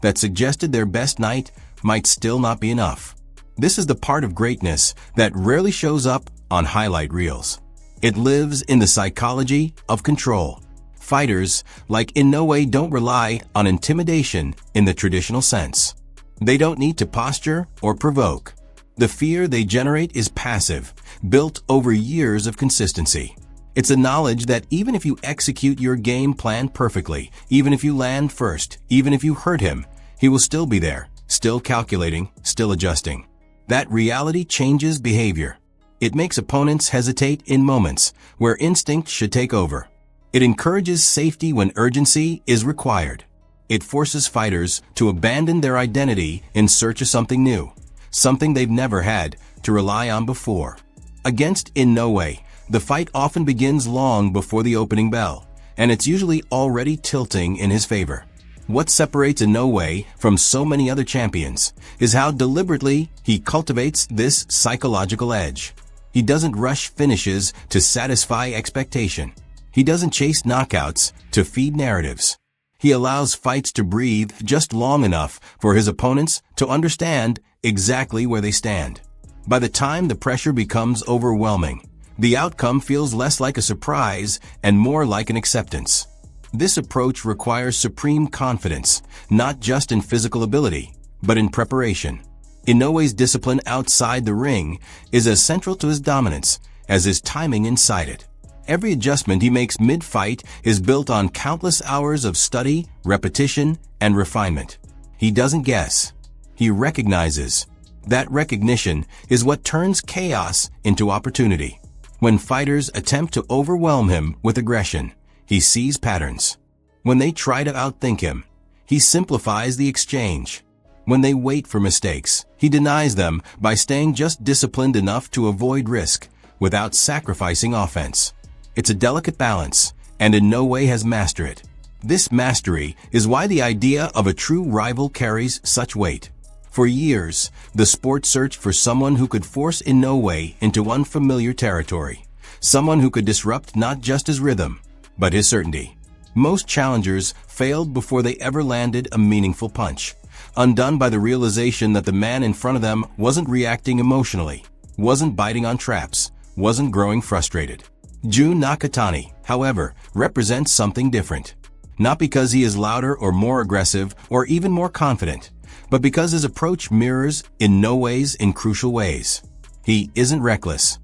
that suggested their best night might still not be enough. This is the part of greatness that rarely shows up on highlight reels. It lives in the psychology of control. Fighters like Inoue don't rely on intimidation in the traditional sense. They don't need to posture or provoke. The fear they generate is passive, built over years of consistency. It's a knowledge that even if you execute your game plan perfectly, even if you land first, even if you hurt him, he will still be there, still calculating, still adjusting. That reality changes behavior. It makes opponents hesitate in moments where instinct should take over. It encourages safety when urgency is required. It forces fighters to abandon their identity in search of something new, something they've never had to rely on before. Against Inoue, the fight often begins long before the opening bell, and it's usually already tilting in his favor. What separates Inoue from so many other champions is how deliberately he cultivates this psychological edge. He doesn't rush finishes to satisfy expectation. He doesn't chase knockouts to feed narratives. He allows fights to breathe just long enough for his opponents to understand exactly where they stand. By the time the pressure becomes overwhelming, the outcome feels less like a surprise and more like an acceptance. This approach requires supreme confidence, not just in physical ability, but in preparation. Inoue's discipline outside the ring is as central to his dominance as his timing inside it. Every adjustment he makes mid-fight is built on countless hours of study, repetition, and refinement. He doesn't guess. He recognizes. That recognition is what turns chaos into opportunity. When fighters attempt to overwhelm him with aggression, he sees patterns. When they try to outthink him, he simplifies the exchange. When they wait for mistakes, he denies them by staying just disciplined enough to avoid risk without sacrificing offense. It's a delicate balance, and Inoue has mastered it. This mastery is why the idea of a true rival carries such weight. For years, the sport searched for someone who could force Inoue into unfamiliar territory, someone who could disrupt not just his rhythm, but his certainty. Most challengers failed before they ever landed a meaningful punch, undone by the realization that the man in front of them wasn't reacting emotionally, wasn't biting on traps, wasn't growing frustrated. Jun Nakatani, however, represents something different. Not because he is louder or more aggressive or even more confident, but because his approach mirrors Inoue's in crucial ways. He isn't reckless.